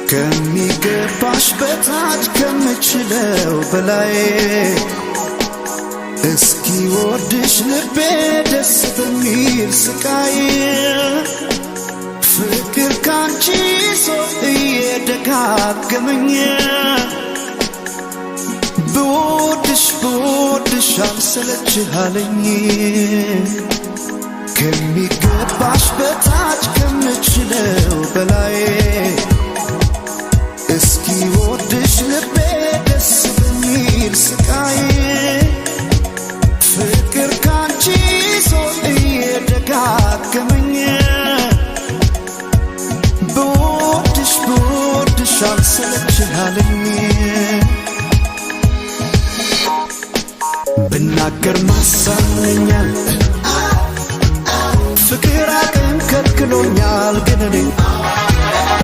ከሚገባሽ በታች ከምችለው በላይ እስኪ ወድሽ ልቤ ደስ በሚል ስቃይ ፍቅር ካንቺ ሰው እየደጋገመኝ ብወድሽ አልሰለችሃለኝ ከሚገባሽ በታች ከምችለው በላይ እስኪ ወድሽ ልቤ ደስ በሚል ስቃይ ፍቅር ካንቺ ሰው እየደጋገመኝ ብወድሽ አልሰለችሃለኝ ብናገር ማሳመኛል ፍቅር አቅም ከልክሎኛል ግን እኔ